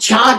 4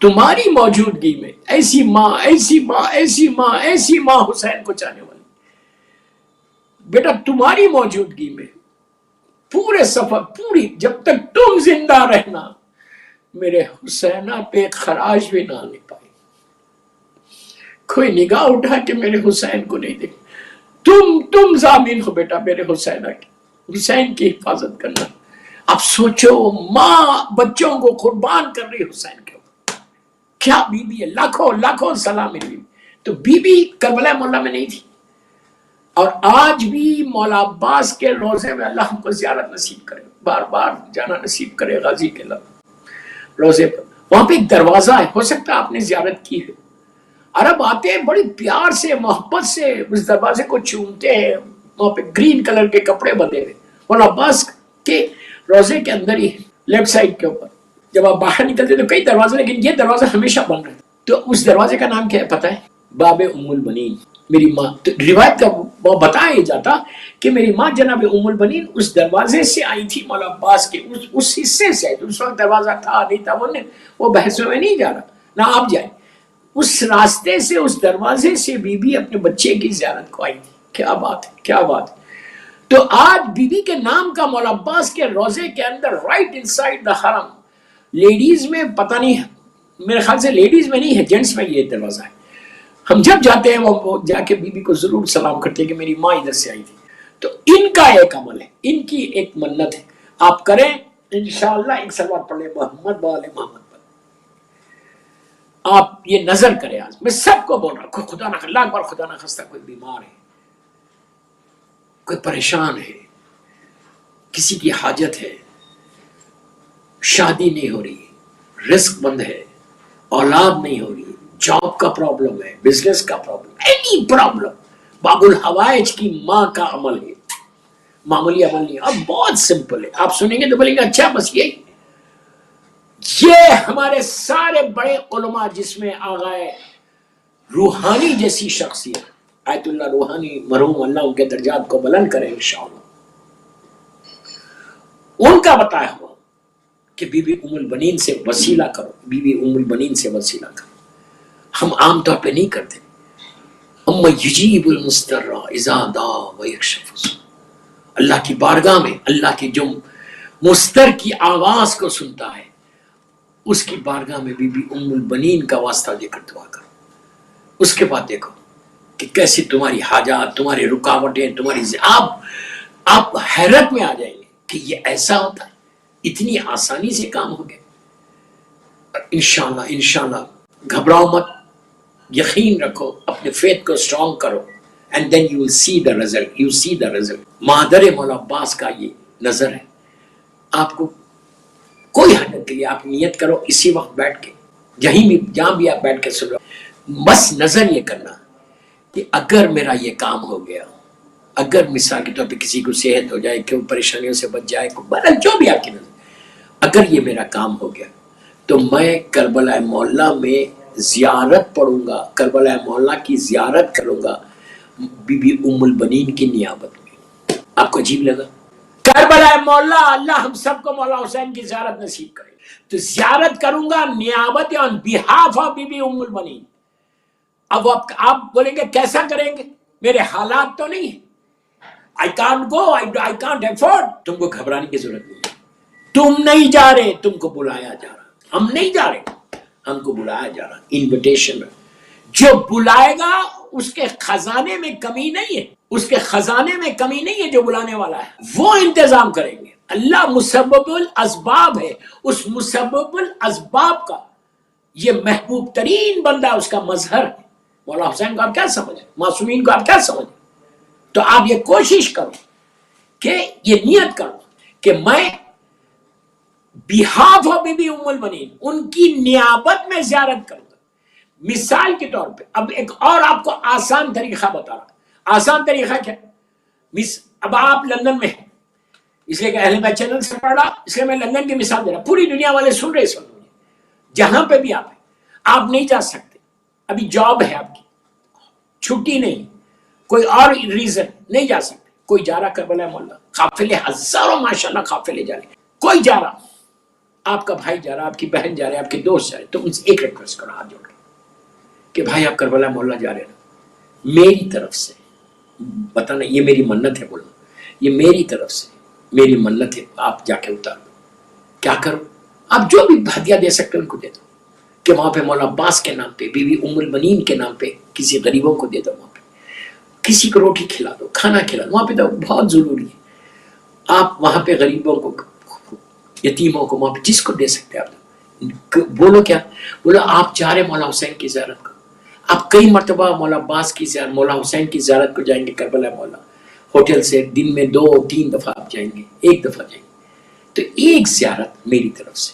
تمہاری موجودگی میں ایسی ماں ایسی ماں ایسی ماں ایسی ماں حسین کو چاہنے والی، بیٹا تمہاری موجودگی میں پورے سفر، پوری جب تک تم زندہ رہنا میرے حسینہ پہ خراش بھی نہ آنے پائے، کوئی نگاہ اٹھا کہ میرے حسین کو نہیں دیکھ، تم ضامن ہو بیٹا میرے حسینہ کی، حسین کی حفاظت کرنا۔ اب سوچو ماں بچوں کو قربان کر رہی حسین کے اوپر، کیا بی بی ہے، لاکھوں لاکھوں سلام میری بی، تو بی بی کربلا مولا میں نہیں تھی، اور آج بھی مولا عباس کے روزے میں اللہ ہم کو زیارت نصیب کرے، بار بار جانا نصیب کرے غازی کے روزے پر، وہاں پہ ایک دروازہ ہے، ہو سکتا ہے آپ نے زیارت کی ہے، عرب آتے ہیں بڑی پیار سے محبت سے اس دروازے کو چومتے ہیں، وہاں پہ گرین کلر کے کپڑے بندھے ہوئے، مولا عباس کے روزے کے اندر ہی لیفٹ سائڈ کے اوپر جب آپ باہر نکلتے تو کئی دروازے، لیکن یہ دروازہ ہمیشہ بند رہتا، تو اس دروازے کا نام کیا ہے پتہ ہے؟ باب ام البنین، میری ماں، تو روایت کا وہ بتایا جاتا کہ میری ماں جناب ام البنین اس دروازے سے آئی تھی مولا عباس کے اس حصے سے، اس وقت دروازہ تھا نہیں تھا وہ بحث میں نہیں جا رہا، نہ آپ جائیں، اس راستے سے اس دروازے سے بی بی اپنے بچے کی زیارت کو آئی تھی، کیا بات ہے کیا بات ہے۔ تو آج بی بی کے نام کا مولا عباس کے روزے کے اندر رائٹ انسائیڈ دا حرم، لیڈیز میں پتہ نہیں ہے، میرے خیال سے لیڈیز میں نہیں ہے، جینٹس میں یہ دروازہ ہے، ہم جب جاتے ہیں وہ جا کے بی بی کو ضرور سلام کرتے ہیں کہ میری ماں ادھر سے آئی تھی۔ تو ان کا ایک عمل ہے، ان کی ایک منت ہے، آپ کریں انشاءاللہ، ایک صلوات پڑھ لیں محمد و آل محمد پر، آپ یہ نظر کریں۔ آج میں سب کو بول رہا ہوں، خدا نہ اللہ اکبر، خدا نہ خستہ کوئی بیمار ہے، کوئی پریشان ہے، کسی کی حاجت ہے، شادی نہیں ہو رہی، رزق بند ہے، اولاد نہیں ہو رہی، جاب کا پرابلم ہے، بزنس کا پرابلم، اینی پرابلم، باب الحوائج کی ماں کا عمل ہے، معمولی عمل نہیں، اب بہت سمپل ہے، آپ سنیں گے تو بولیں گے اچھا بس یہ ہمارے سارے بڑے علماء جس میں آغائے روحانی جیسی شخصیت آیت اللہ روحانی مرحوم، اللہ ان کے درجات کو بلند کرے انشاءاللہ، ان کا بتایا ہوا کہ بی بی ام البنین سے وسیلہ کرو، بی بی ام البنین سے وسیلہ کرو، ہم عام طور پہ نہیں کرتے، اما یجیب المستر اذا دعا ویکشف السوء، اللہ کی بارگاہ میں اللہ کی جو مستر کی آواز کو سنتا ہے اس کی بارگاہ میں بی بی ام البنین کا واسطہ دے کر دعا کرو، اس کے بعد دیکھو کہ کیسی تمہاری حاجات، تمہاری رکاوٹیں، تمہاری آپ حیرت میں آ جائیں گے کہ یہ ایسا ہوتا ہے، اتنی آسانی سے کام ہو گیا۔ انشاءاللہ انشاءاللہ گھبراؤ مت، یقین رکھو، اپنے فیتھ کو اسٹرانگ کرو، and then you will see the result, you see the result۔ مادر مولا عباس کا یہ نظر ہے، آپ کو کوئی حاجت کے لیے آپ نیت کرو اسی وقت بیٹھ کے، جہاں بھی آپ بیٹھ کے سن رہو، بس نظر یہ کرنا کہ اگر میرا یہ کام ہو گیا، اگر مثال کے طور پہ کسی کو صحت ہو جائے، کوئی پریشانیوں سے بچ جائے، جو بھی آپ کی نظر، اگر یہ میرا کام ہو گیا تو میں کربلا مولا میں زیارت پڑھوں گا، کربلا مولا کی زیارت کروں گا بی بی ام البنین کی نیابت میں۔ آپ کو عجیب لگا؟ کربلا مولا، اللہ ہم سب کو مولا حسین کی زیارت نصیب کرے، تو زیارت کروں گا نیابت آن بیہاف آف بی بی ام البنین۔ اب آپ بولیں گے کیسا کریں گے، میرے حالات تو نہیں ہیں، I can't go, I can't afford۔ تم کو گھبرانے کی ضرورت نہیں ہے، تم نہیں جا رہے، تم کو بلایا جا رہا، ہم نہیں جا رہے، ہم کو بلایا جا رہا، انویٹیشن۔ جو بلائے گا اس کے خزانے میں کمی نہیں ہے، اس کے خزانے میں کمی نہیں ہے، جو بلانے والا ہے وہ انتظام کریں گے۔ اللہ مسبب الاسباب ہے، اس مسبب الاسباب کا یہ محبوب ترین بندہ اس کا مظہر ہے۔ مولا حسین کو آپ کیا سمجھیں، معصومین کو آپ کیا سمجھیں؟ تو آپ یہ کوشش کرو کہ یہ نیت کرو کہ میں بیہاف آف بی بی ام البنین ان کی نیابت میں زیارت کروں گا۔ مثال کے طور پہ اب ایک اور آپ کو آسان طریقہ بتا رہا، آسان طریقہ کیا؟ اب آپ لندن میں ہیں، اس لیے کہ اہل بیت چینل سے پڑھ رہا، اس لیے میں لندن کی مثال دے رہا، پوری دنیا والے سن رہے اس وقت، جہاں پہ بھی آپ ہیں، آپ نہیں جا سکتے، ابھی جاب ہے آپ کی، چھٹی نہیں، کوئی اور ریزن نہیں جا سکتے، کوئی جا رہا کربلا مولا، قافلے ہزاروں ماشاءاللہ قافلے جا رہے، کوئی جا رہا، آپ کا بھائی جا رہا ہے، آپ کی بہن جا رہے ہیں، آپ کے دوست جا رہے ہیں، تو ان سے ایک ریکویسٹ کرو ہاتھ جوڑ کے کہ بھائی آپ کربلا مولا جا رہے ہیں نا، میری طرف سے بتانا یہ میری منت ہے، بولنا یہ میری طرف سے میری منت ہے، آپ جا کے اتار دو۔ کیا کرو؟ آپ جو بھی ہدیہ دے سکتے ان کو دے دو، کہ وہاں پہ مولا عباس کے نام پہ، بی بی ام المنین کے نام پہ کسی غریبوں کو دے دو، وہاں پہ کسی کو روٹی کھلا دو، کھانا کھلا دو، وہاں پہ تو بہت ضروری ہے۔ آپ وہاں پہ غریبوں کو، یتیموں کو، وہاں پہ جس کو دے سکتے آپ بولو۔ کیا بولو؟ آپ جا رہے مولا حسین کی زیارت کو، آپ کئی مرتبہ مولا عباس کی زیارت، مولا حسین کی زیارت کو جائیں گے کربلا مولا، ہوٹل سے دن میں 2-3 دفعہ آپ جائیں گے، ایک دفعہ جائیں گے، تو ایک زیارت میری طرف سے،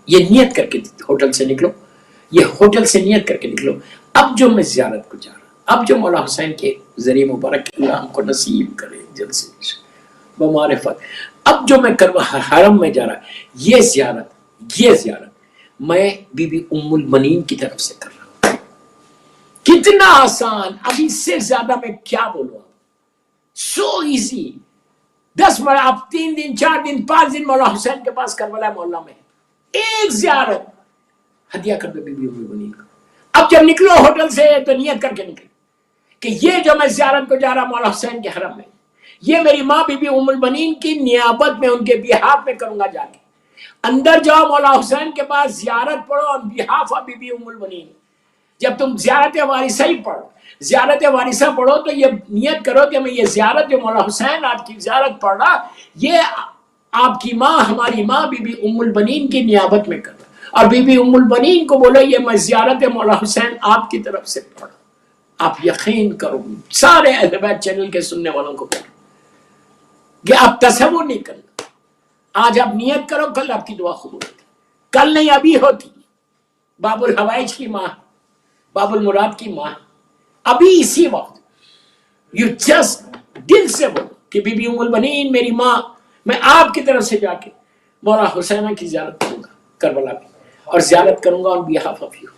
یہ نیت کر کے ہوٹل سے نکلو، یہ ہوٹل سے نیت کر کے نکلو، اب جو میں زیارت کو جا رہا ہوں، اب جو مولا حسین کے ذریعے مبارک اللہ ہم کو نصیب کرے جلد سے بمعرفت، اب جو میں حرم میں جا رہا، یہ زیارت میں بی بی ام المنین کی طرف سے کر رہا ہوں۔ کتنا آسان! اب اس سے زیادہ میں کیا بولوں؟ So easy. 10 منٹ آپ 3 دن 4 دن 5 دن مولا حسین کے پاس کربلا مولا میں، ایک زیارت ہدیہ کر دو بی بی ام المنین کو۔ اب جب نکلو ہوٹل سے تو نیت کر کے نکلو کہ یہ جو میں زیارت کو جا رہا مولا حسین کے حرم میں، یہ میری ماں بی بی ام المنین کی نیابت میں، ان کے بیہاف میں کروں گا۔ جا کے اندر جاؤ مولا حسین کے پاس، زیارت پڑھو on behalf of بی بی ام المنین۔ جب تم زیارت وارثہ ہی پڑھو، زیارت وارثہ پڑھو تو یہ نیت کرو کہ میں یہ زیارت جو مولا حسین آپ کی زیارت پڑھ رہا، یہ آپ کی ماں، ہماری ماں بی بی ام المنین کی نیابت میں کر رہا، اور بی بی ام المنین کو بولو یہ میں زیارت مولا حسین آپ کی طرف سے پڑھ رہا۔ آپ یقین کرو، سارے اہل بیت چینل کے سننے والوں کو بولو کہ آپ تصور نہیں کرنا، آج آپ نیت کرو، کل آپ کی دعا قبول ہوتی، کل نہیں ابھی ہوتی۔ باب الحوائج کی ماں، باب المراد کی ماں، ابھی اسی وقت یو جسٹ دل سے بولو کہ بی بی ام المنین میری ماں، میں آپ کی طرف سے جا کے مولا حسینہ کی زیارت کروں گا کربلا میں، اور زیارت کروں گا on behalf of you،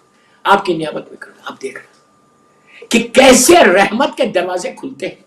آپ کی نیابت میں کروں گا۔ آپ دیکھ رہے کہ کیسے رحمت کے دروازے کھلتے ہیں۔